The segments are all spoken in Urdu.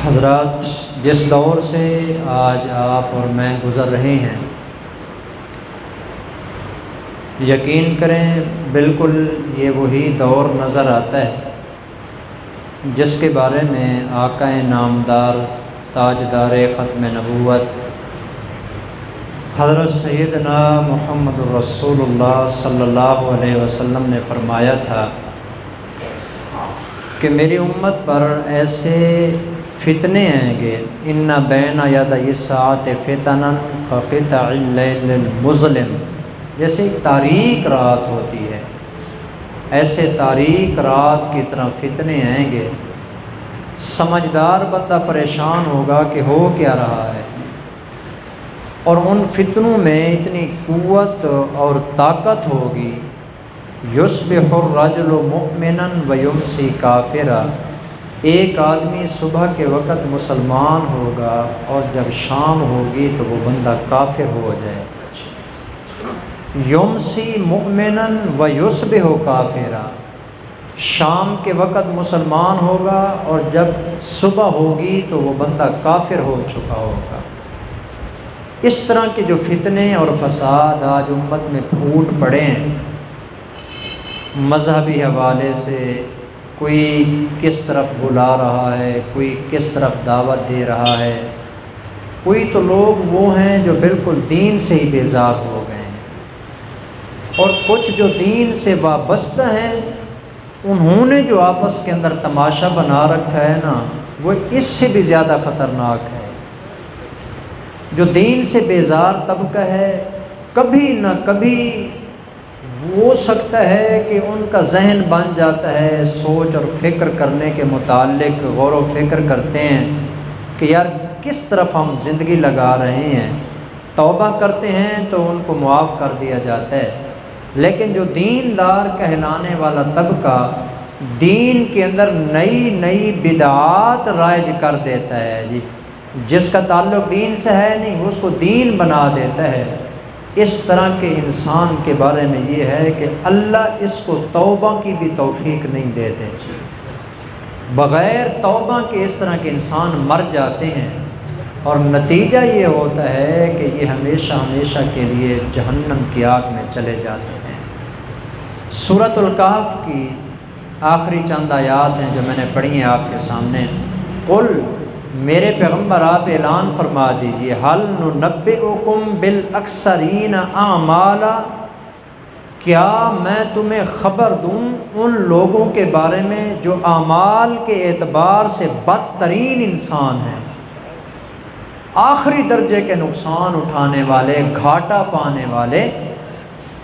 حضرات، جس دور سے آج آپ اور میں گزر رہے ہیں، یقین کریں بالکل یہ وہی دور نظر آتا ہے جس کے بارے میں آقا نامدار تاجدار ختم نبوت حضرت سیدنا محمد رسول اللہ صلی اللہ علیہ وسلم نے فرمایا تھا کہ میری امت پر ایسے فتنے آئیں گے، ان بین یدی الساعۃ فتنا کقطع اللیل المظلم، جیسے ایک تاریک رات ہوتی ہے ایسے تاریک رات کی طرح فتنے آئیں گے۔ سمجھدار بندہ پریشان ہوگا کہ ہو کیا رہا ہے، اور ان فتنوں میں اتنی قوت اور طاقت ہوگی، یصبح الرجل مؤمنا ویمسی کافرا، ایک آدمی صبح کے وقت مسلمان ہوگا اور جب شام ہوگی تو وہ بندہ کافر ہو جائے گا۔ یمسی مؤمنا ویصبح کافرا، شام کے وقت مسلمان ہوگا اور جب صبح ہوگی تو وہ بندہ کافر ہو چکا ہوگا۔ اس طرح کے جو فتنے اور فساد آج امت میں پھوٹ پڑے ہیں، مذہبی حوالے سے کوئی کس طرف بلا رہا ہے، کوئی کس طرف دعوت دے رہا ہے، کوئی تو لوگ وہ ہیں جو بالکل دین سے ہی بیزار ہو گئے ہیں، اور کچھ جو دین سے وابستہ ہیں انہوں نے جو آپس کے اندر تماشا بنا رکھا ہے نا، وہ اس سے بھی زیادہ خطرناک ہے۔ جو دین سے بیزار طبقہ ہے، کبھی نہ کبھی ہو سکتا ہے کہ ان کا ذہن بن جاتا ہے، سوچ اور فکر کرنے کے متعلق غور و فکر کرتے ہیں کہ یار کس طرف ہم زندگی لگا رہے ہیں، توبہ کرتے ہیں تو ان کو معاف کر دیا جاتا ہے۔ لیکن جو دیندار کہلانے والا طبقہ دین کے اندر نئی نئی بدعات رائج کر دیتا ہے، جی جس کا تعلق دین سے ہے نہیں اس کو دین بنا دیتا ہے، اس طرح کے انسان کے بارے میں یہ ہے کہ اللہ اس کو توبہ کی بھی توفیق نہیں دیتے۔ بغیر توبہ کے اس طرح کے انسان مر جاتے ہیں، اور نتیجہ یہ ہوتا ہے کہ یہ ہمیشہ ہمیشہ کے لیے جہنم کی آگ میں چلے جاتے ہیں۔ سورۃ الکہف کی آخری چند آیات ہیں جو میں نے پڑھی ہیں آپ کے سامنے۔ قل، میرے پیغمبر آپ اعلان فرما دیجئے، هل ننبئکم بالاکثرین اعمالا، کیا میں تمہیں خبر دوں ان لوگوں کے بارے میں جو اعمال کے اعتبار سے بدترین انسان ہیں، آخری درجے کے نقصان اٹھانے والے، گھاٹا پانے والے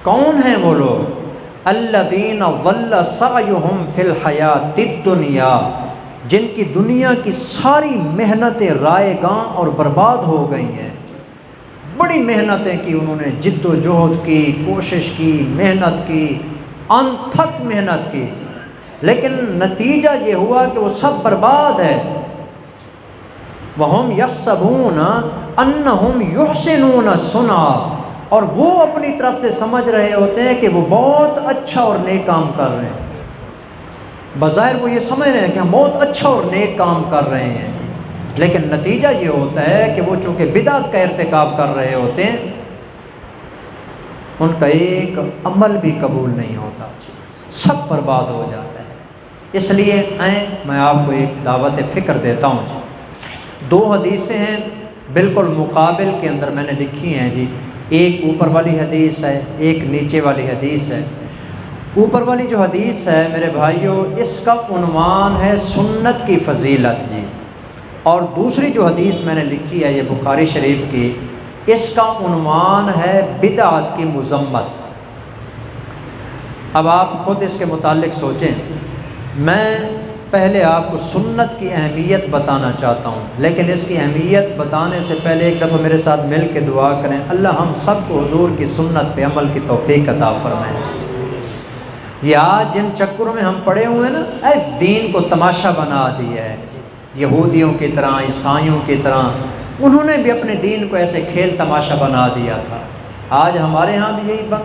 کون ہیں وہ لوگ؟ الذین ضل سعیہم فی الحیاۃ الدنیا، جن کی دنیا کی ساری محنتیں رائے گاں اور برباد ہو گئی ہیں۔ بڑی محنتیں کی انہوں نے، جد و جہد کی، کوشش کی، محنت کی، انتھک محنت کی، لیکن نتیجہ یہ ہوا کہ وہ سب برباد ہے۔ وَهُمْ يَحْسَبُونَ أَنَّهُمْ يُحْسِنُونَ صُنْعًا، اور وہ اپنی طرف سے سمجھ رہے ہوتے ہیں کہ وہ بہت اچھا اور نیک کام کر رہے ہیں۔ بظاہر وہ یہ سمجھ رہے ہیں کہ ہم بہت اچھا اور نیک کام کر رہے ہیں، لیکن نتیجہ یہ ہوتا ہے کہ وہ چونکہ بدعت کا ارتکاب کر رہے ہوتے ہیں، ان کا ایک عمل بھی قبول نہیں ہوتا، سب برباد ہو جاتا ہے۔ اس لیے میں آپ کو ایک دعوت فکر دیتا ہوں جی۔ دو حدیثیں ہیں بالکل مقابل کے اندر میں نے لکھی ہیں جی، ایک اوپر والی حدیث ہے، ایک نیچے والی حدیث ہے۔ اوپر والی جو حدیث ہے میرے بھائیوں، اس کا عنوان ہے سنت کی فضیلت جی، اور دوسری جو حدیث میں نے لکھی ہے یہ بخاری شریف کی، اس کا عنوان ہے بدعت کی مذمت۔ اب آپ خود اس کے متعلق سوچیں۔ میں پہلے آپ کو سنت کی اہمیت بتانا چاہتا ہوں، لیکن اس کی اہمیت بتانے سے پہلے ایک دفعہ میرے ساتھ مل کے دعا کریں، اللہ ہم سب کو حضور کی سنت پہ عمل کی توفیق عطا فرمائیں۔ یہ آج جن چکروں میں ہم پڑے ہوئے ہیں نا، دین کو تماشا بنا دیا ہے، یہودیوں کی طرح، عیسائیوں کی طرح، انہوں نے بھی اپنے دین کو ایسے کھیل تماشا بنا دیا تھا۔ آج ہمارے ہاں بھی یہی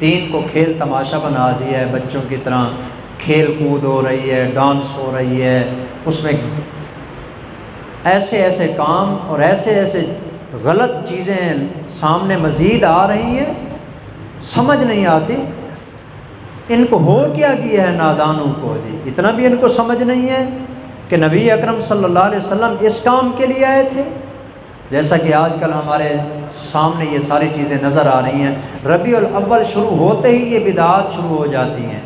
دین کو کھیل تماشا بنا دیا ہے، بچوں کی طرح کھیل کود ہو رہی ہے، ڈانس ہو رہی ہے، اس میں ایسے ایسے کام اور ایسے ایسے غلط چیزیں سامنے مزید آ رہی ہیں، سمجھ نہیں آتی ان کو ہو کیا ہے نادانوں کو جی۔ اتنا بھی ان کو سمجھ نہیں ہے کہ نبی اکرم صلی اللہ علیہ وسلم اس کام کے لیے آئے تھے، جیسا کہ آج کل ہمارے سامنے یہ ساری چیزیں نظر آ رہی ہیں۔ ربیع الاول شروع ہوتے ہی یہ بدعات شروع ہو جاتی ہیں۔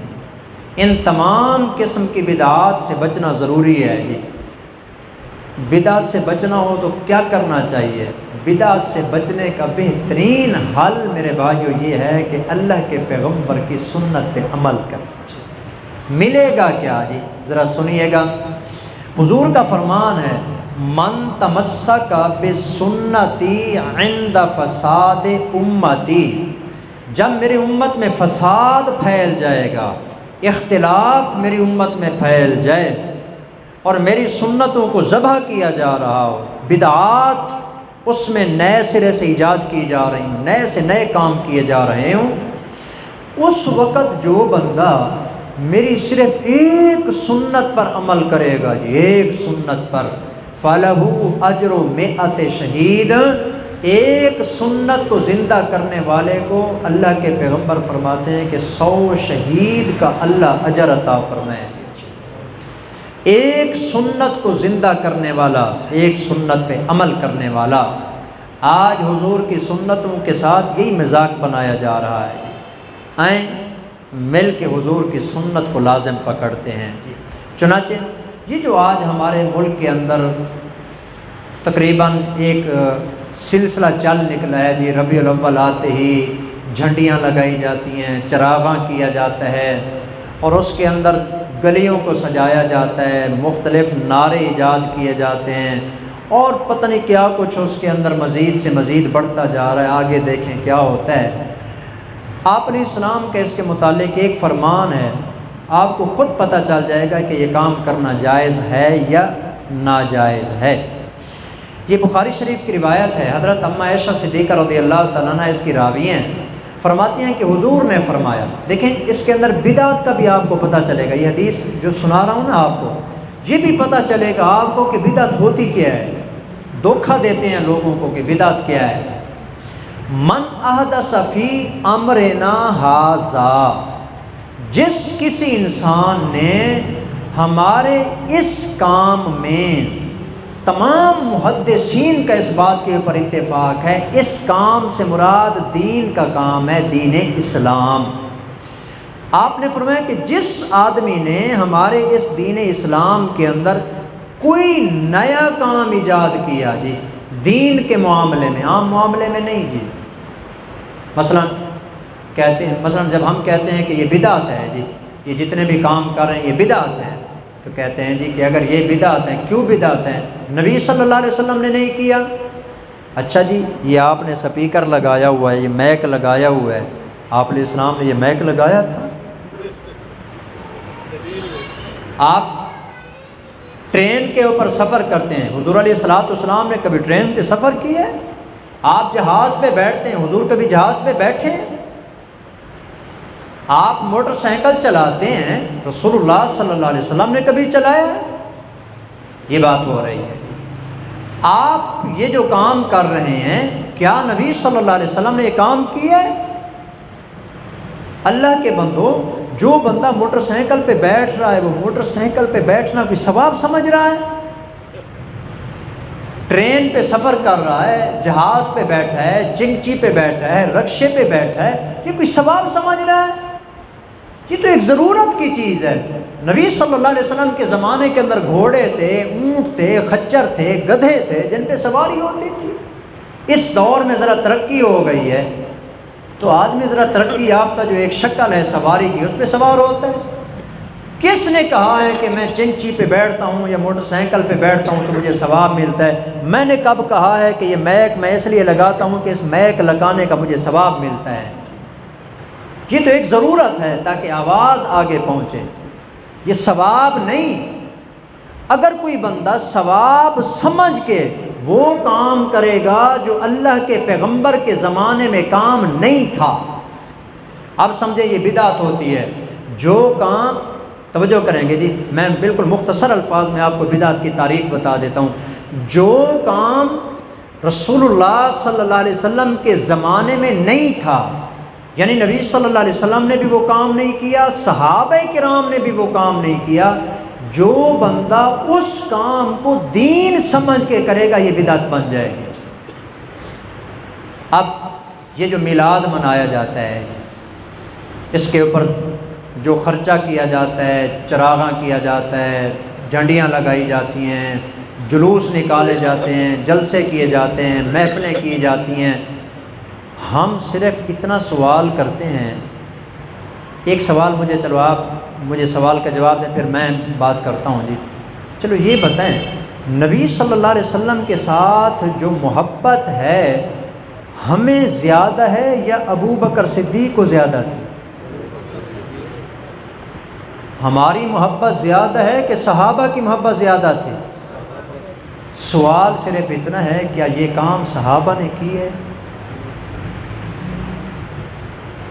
ان تمام قسم کی بدعات سے بچنا ضروری ہے جی۔ بدعت سے بچنا ہو تو کیا کرنا چاہیے؟ بدعت سے بچنے کا بہترین حل میرے بھائیو یہ ہے کہ اللہ کے پیغمبر کی سنت پہ عمل کرنا چاہیے۔ ملے گا کیا جی؟ ذرا سنیے گا، حضور کا فرمان ہے من تمسک بسنتی عند فساد امتی، جب میری امت میں فساد پھیل جائے گا، اختلاف میری امت میں پھیل جائے اور میری سنتوں کو ذبح کیا جا رہا ہو، بدعات اس میں نئے سرے سے ایجاد کی جا رہی ہوں، نئے سے نئے کام کیے جا رہے ہوں، اس وقت جو بندہ میری صرف ایک سنت پر عمل کرے گا جی، ایک سنت پر، فَلَهُ أَجْرُ مِئَةِ شَهِيدٍ، ایک سنت کو زندہ کرنے والے کو اللہ کے پیغمبر فرماتے ہیں کہ 100 شہید کا اللہ اجر عطا فرمائے۔ ایک سنت کو زندہ کرنے والا، ایک سنت پہ عمل کرنے والا۔ آج حضور کی سنتوں کے ساتھ یہی مذاق بنایا جا رہا ہے جی۔ آئیں مل کے حضور کی سنت کو لازم پکڑتے ہیں جی۔ چنانچہ یہ جو آج ہمارے ملک کے اندر تقریباً ایک سلسلہ چل نکلا ہے جی، ربیع الاول آتے ہی جھنڈیاں لگائی جاتی ہیں، چراغاں کیا جاتا ہے اور اس کے اندر گلیوں کو سجایا جاتا ہے، مختلف نعرے ایجاد کیے جاتے ہیں اور پتہ نہیں کیا کچھ اس کے اندر مزید سے مزید بڑھتا جا رہا ہے۔ آگے دیکھیں کیا ہوتا ہے۔ آپ علیہ السلام کے اس کے متعلق ایک فرمان ہے، آپ کو خود پتہ چل جائے گا کہ یہ کام کرنا جائز ہے یا ناجائز ہے۔ یہ بخاری شریف کی روایت ہے، حضرت اماں عائشہ صدیقہ رضی اللہ تعالیٰ عنہ اس کی راوی ہیں، فرماتی ہیں کہ حضور نے فرمایا، دیکھیں اس کے اندر بدعت کا بھی آپ کو پتہ چلے گا، یہ حدیث جو سنا رہا ہوں نا آپ کو، یہ بھی پتہ چلے گا آپ کو کہ بدعت ہوتی کیا ہے۔ دھوکہ دیتے ہیں لوگوں کو کہ بدعت کیا ہے۔ من احدث فی امرنا ھذا، جس کسی انسان نے ہمارے اس کام میں، تمام محدثین کا اس بات کے اوپر اتفاق ہے، اس کام سے مراد دین کا کام ہے، دین اسلام۔ آپ نے فرمایا کہ جس آدمی نے ہمارے اس دین اسلام کے اندر کوئی نیا کام ایجاد کیا جی، دین کے معاملے میں، عام معاملے میں نہیں جی، مثلا کہتے ہیں، مثلا جب ہم کہتے ہیں کہ یہ بدعت ہے جی، یہ جتنے بھی کام کر رہے ہیں یہ بدعت ہے، تو کہتے ہیں جی کہ اگر یہ بدعت ہے، کیوں بدعت ہے؟ نبی صلی اللہ علیہ وسلم نے نہیں کیا۔ اچھا جی، یہ آپ نے سپیکر لگایا ہوا ہے، یہ میک لگایا ہوا ہے، آپ علیہ السلام نے یہ میک لگایا تھا؟ آپ ٹرین کے اوپر سفر کرتے ہیں، حضور علیہ السلام نے کبھی ٹرین پہ سفر کیا ہے؟ آپ جہاز پہ بیٹھتے ہیں، حضور کبھی جہاز پہ بیٹھے ہیں؟ آپ موٹر سائیکل چلاتے ہیں، رسول اللہ صلی اللہ علیہ وسلم نے کبھی چلایا ہے؟ یہ بات ہو رہی ہے۔ آپ یہ جو کام کر رہے ہیں، کیا نبی صلی اللہ علیہ وسلم نے یہ کام کیا ہے؟ اللہ کے بندو، جو بندہ موٹر سائیکل پہ بیٹھ رہا ہے، وہ موٹر سائیکل پہ بیٹھنا کوئی ثواب سمجھ رہا ہے؟ ٹرین پہ سفر کر رہا ہے، جہاز پہ بیٹھا ہے، چنگچی پہ بیٹھا ہے، رکشے پہ بیٹھا ہے، یہ کوئی ثواب سمجھ رہا ہے؟ یہ تو ایک ضرورت کی چیز ہے۔ نبی صلی اللہ علیہ وسلم کے زمانے کے اندر گھوڑے تھے، اونٹ تھے، خچر تھے، گدھے تھے جن پہ سواری ہوتی تھی۔ اس دور میں ذرا ترقی ہو گئی ہے تو آدمی ذرا ترقی یافتہ جو ایک شکل ہے سواری کی، اس پہ سوار ہوتا ہے۔ کس نے کہا ہے کہ میں چنگچی پہ بیٹھتا ہوں یا موٹر سائیکل پہ بیٹھتا ہوں تو مجھے ثواب ملتا ہے؟ میں نے کب کہا ہے کہ یہ میک میں اس لیے لگاتا ہوں کہ اس میک لگانے کا مجھے ثواب ملتا ہے؟ یہ تو ایک ضرورت ہے تاکہ آواز آگے پہنچے، یہ ثواب نہیں۔ اگر کوئی بندہ ثواب سمجھ کے وہ کام کرے گا جو اللہ کے پیغمبر کے زمانے میں کام نہیں تھا، اب سمجھے یہ بدعت ہوتی ہے۔ جو کام توجہ کریں گے جی، میں بالکل مختصر الفاظ میں آپ کو بدعت کی تعریف بتا دیتا ہوں۔ جو کام رسول اللہ صلی اللہ علیہ وسلم کے زمانے میں نہیں تھا، یعنی نبی صلی اللہ علیہ وسلم نے بھی وہ کام نہیں کیا، صحابہ کرام نے بھی وہ کام نہیں کیا، جو بندہ اس کام کو دین سمجھ کے کرے گا یہ بدعت بن جائے گی۔ اب یہ جو میلاد منایا جاتا ہے، اس کے اوپر جو خرچہ کیا جاتا ہے، چراغاں کیا جاتا ہے، جھنڈیاں لگائی جاتی ہیں، جلوس نکالے جاتے ہیں، جلسے کیے جاتے ہیں، محفلیں کی جاتی ہیں، ہم صرف اتنا سوال کرتے ہیں۔ ایک سوال چلو آپ مجھے سوال کا جواب دیں، پھر میں بات کرتا ہوں جی۔ چلو یہ بتائیں، نبی صلی اللہ علیہ وسلم کے ساتھ جو محبت ہے ہمیں زیادہ ہے یا ابو بکر صدیق کو زیادہ تھی؟ ہماری محبت زیادہ ہے کہ صحابہ کی محبت زیادہ تھی؟ سوال صرف اتنا ہے، کیا یہ کام صحابہ نے کی ہے؟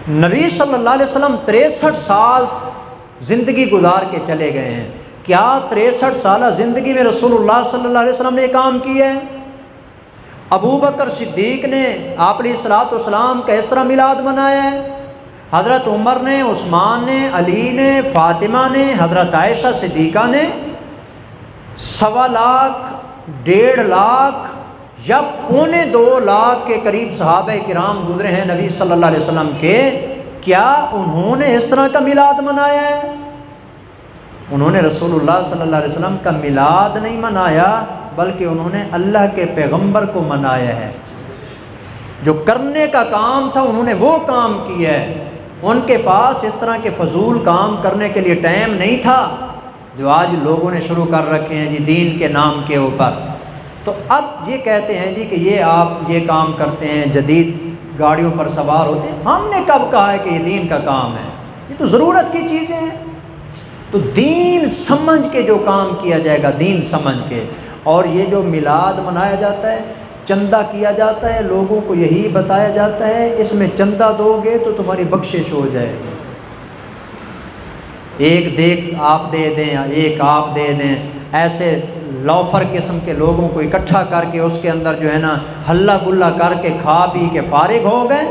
نبی صلی اللہ علیہ وسلم 63 سال زندگی گزار کے چلے گئے ہیں، کیا 63 سالہ زندگی میں رسول اللہ صلی اللہ علیہ وسلم نے یہ کام کیا ہے؟ ابو بکر صدیق نے آپ علیہ الصلوۃ والسلام کا اس طرح میلاد منایا ہے؟ حضرت عمر نے، عثمان نے، علی نے، فاطمہ نے، حضرت عائشہ صدیقہ نے 1.25 لاکھ، 1.5 لاکھ یا 2.25 لاکھ کے قریب صحابہ کرام گزرے ہیں نبی صلی اللہ علیہ وسلم کے، کیا انہوں نے اس طرح کا میلاد منایا ہے؟ انہوں نے رسول اللہ صلی اللہ علیہ وسلم کا میلاد نہیں منایا، بلکہ انہوں نے اللہ کے پیغمبر کو منایا ہے۔ جو کرنے کا کام تھا انہوں نے وہ کام کیا ہے، ان کے پاس اس طرح کے فضول کام کرنے کے لیے ٹائم نہیں تھا جو آج لوگوں نے شروع کر رکھے ہیں جی دین کے نام کے اوپر۔ تو اب یہ کہتے ہیں جی کہ یہ آپ یہ کام کرتے ہیں، جدید گاڑیوں پر سوار ہوتے ہیں، ہم نے کب کہا ہے کہ یہ دین کا کام ہے؟ یہ تو ضرورت کی چیزیں ہیں۔ تو دین سمجھ کے جو کام کیا جائے گا، دین سمجھ کے۔ اور یہ جو میلاد منایا جاتا ہے، چندہ کیا جاتا ہے، لوگوں کو یہی بتایا جاتا ہے اس میں چندہ دو گے تو تمہاری بخشش ہو جائے گی، ایک دیکھ آپ دے دیں، ایک آپ دے دیں، ایسے لوفر قسم کے لوگوں کو اکٹھا کر کے اس کے اندر جو ہے نا ہلا گلا کر کے کھا پی کے فارغ ہو گئے۔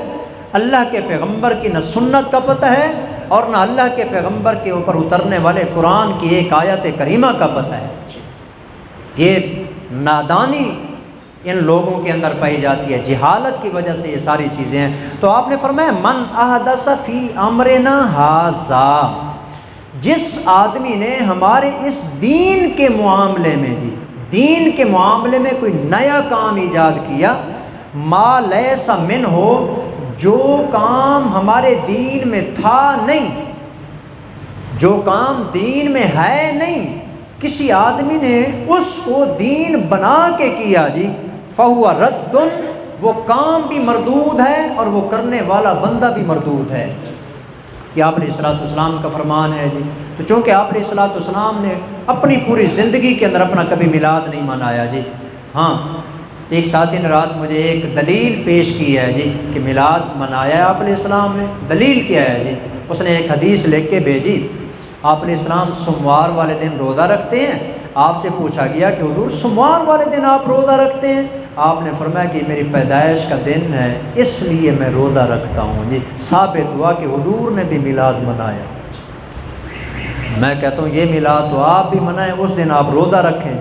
اللہ کے پیغمبر کی نہ سنت کا پتہ ہے اور نہ اللہ کے پیغمبر کے اوپر اترنے والے قرآن کی ایک آیت کریمہ کا پتہ ہے۔ یہ نادانی ان لوگوں کے اندر پائی جاتی ہے، جہالت کی وجہ سے یہ ساری چیزیں ہیں۔ تو آپ نے فرمایا من احدث فی امرنا ھذا، جس آدمی نے ہمارے اس دین کے معاملے میں دین کے معاملے میں کوئی نیا کام ایجاد کیا، ما لیس منہ، جو کام ہمارے دین میں تھا نہیں، جو کام دین میں ہے نہیں، کسی آدمی نے اس کو دین بنا کے کیا جی، فہو رد، وہ کام بھی مردود ہے اور وہ کرنے والا بندہ بھی مردود ہے۔ یہ آپ علیہ الصلوۃ والسلام کا فرمان ہے جی۔ تو چونکہ آپ علیہ الصلوۃ والسلام نے اپنی پوری زندگی کے اندر اپنا کبھی میلاد نہیں منایا جی۔ ہاں، ایک ساتھی نے رات مجھے ایک دلیل پیش کی ہے جی کہ میلاد منایا ہے آپ علیہ السلام نے، دلیل کیا ہے جی؟ اس نے ایک حدیث لکھ کے بھیجی، آپ علیہ السلام سوموار والے دن روزہ رکھتے ہیں۔ آپ سے پوچھا گیا کہ حضور سوموار والے دن آپ روزہ رکھتے ہیں؟ آپ نے فرمایا کہ میری پیدائش کا دن ہے اس لیے میں روزہ رکھتا ہوں جی۔ ثابت ہوا کہ حضور نے بھی میلاد منایا۔ میں کہتا ہوں یہ میلاد تو آپ بھی منائیں، اس دن آپ روزہ رکھیں،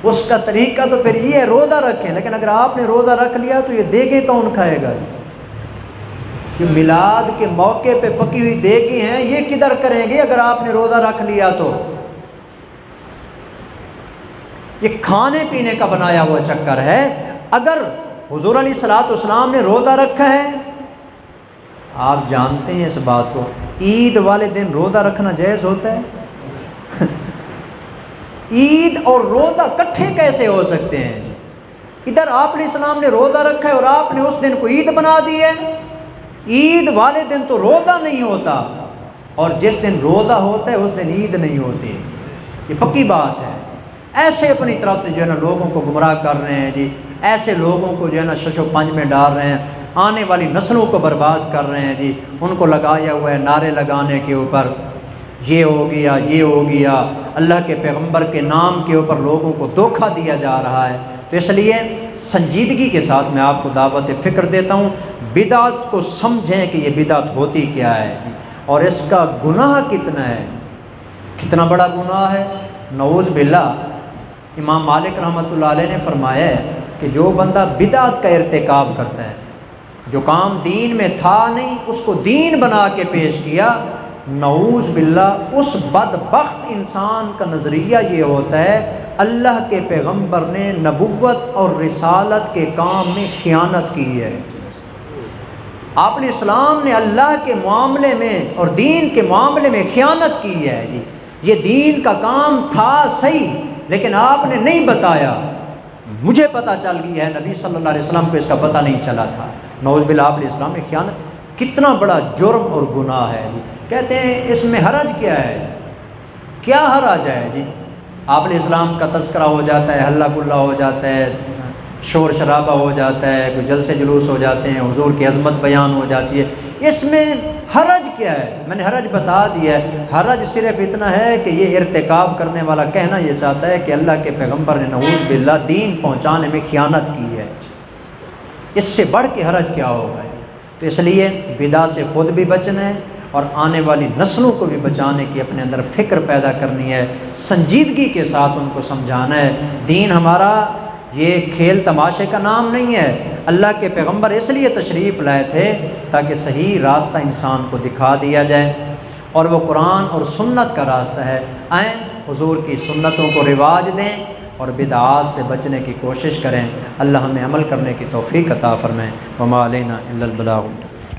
اس کا طریقہ تو پھر یہ ہے روزہ رکھیں، لیکن اگر آپ نے روزہ رکھ لیا تو یہ دیگیں کون کھائے گا؟ کہ میلاد کے موقع پہ پکی ہوئی دیگیں ہیں، یہ کدھر کریں گے اگر آپ نے روزہ رکھ لیا تو؟ یہ کھانے پینے کا بنایا ہوا چکر ہے۔ اگر حضور علیہ الصلوۃ والسلام نے روزہ رکھا ہے، آپ جانتے ہیں اس بات کو، عید والے دن روزہ رکھنا جائز ہوتا ہے؟ عید اور روزہ کٹھے کیسے ہو سکتے ہیں؟ ادھر آپ علیہ السلام نے روزہ رکھا ہے اور آپ نے اس دن کو عید بنا دی ہے۔ عید والے دن تو روزہ نہیں ہوتا، اور جس دن روزہ ہوتا ہے اس دن عید نہیں ہوتی، یہ پکی بات ہے۔ ایسے اپنی طرف سے جو ہے نا لوگوں کو گمراہ کر رہے ہیں جی، ایسے لوگوں کو جو ہے نا شش و پنج میں ڈال رہے ہیں، آنے والی نسلوں کو برباد کر رہے ہیں جی، ان کو لگایا ہوا ہے نعرے لگانے کے اوپر یہ ہو گیا، یہ ہو گیا، اللہ کے پیغمبر کے نام کے اوپر لوگوں کو دھوکہ دیا جا رہا ہے۔ تو اس لیے سنجیدگی کے ساتھ میں آپ کو دعوت فکر دیتا ہوں، بدعت کو سمجھیں کہ یہ بدعت ہوتی کیا ہے اور اس کا گناہ کتنا ہے، کتنا بڑا گناہ ہے۔ نعوذ باللہ، امام مالک رحمۃ اللہ علیہ نے فرمایا ہے کہ جو بندہ بدعت کا ارتکاب کرتا ہے، جو کام دین میں تھا نہیں اس کو دین بنا کے پیش کیا، نعوذ باللہ اس بدبخت انسان کا نظریہ یہ ہوتا ہے اللہ کے پیغمبر نے نبوت اور رسالت کے کام میں خیانت کی ہے۔ آپ علیہ السلام نے اللہ کے معاملے میں اور دین کے معاملے میں خیانت کی ہے جی۔ یہ دین کا کام تھا صحیح لیکن آپ نے نہیں بتایا، مجھے پتہ چل گیا ہے، نبی صلی اللہ علیہ وسلم کو اس کا پتہ نہیں چلا تھا۔ نعوذ باللہ، آپ علیہ السلام نے خیانت، کتنا بڑا جرم اور گناہ ہے جی۔ کہتے ہیں اس میں حرج کیا ہے، کیا حرج ہے جی؟ آپ علیہ السلام کا تذکرہ ہو جاتا ہے، ہلہ گلہ ہو جاتا ہے، شور شرابہ ہو جاتا ہے، کوئی جلسے جلوس ہو جاتے ہیں، حضور کی عظمت بیان ہو جاتی ہے، اس میں حرج کیا ہے؟ میں نے حرج بتا دیا ہے، حرج صرف اتنا ہے کہ یہ ارتکاب کرنے والا کہنا یہ چاہتا ہے کہ اللہ کے پیغمبر نے نعوذ باللہ دین پہنچانے میں خیانت کی ہے، اس سے بڑھ کے حرج کیا ہوگا؟ تو اس لیے بدعت سے خود بھی بچنا ہے اور آنے والی نسلوں کو بھی بچانے کی اپنے اندر فکر پیدا کرنی ہے، سنجیدگی کے ساتھ ان کو سمجھانا ہے۔ دین ہمارا یہ کھیل تماشے کا نام نہیں ہے، اللہ کے پیغمبر اس لیے تشریف لائے تھے تاکہ صحیح راستہ انسان کو دکھا دیا جائے، اور وہ قرآن اور سنت کا راستہ ہے۔ آئیں حضور کی سنتوں کو رواج دیں اور بدعات سے بچنے کی کوشش کریں۔ اللہ ہمیں عمل کرنے کی توفیق عطا فرمائے۔ وما علینا الا البلاغ۔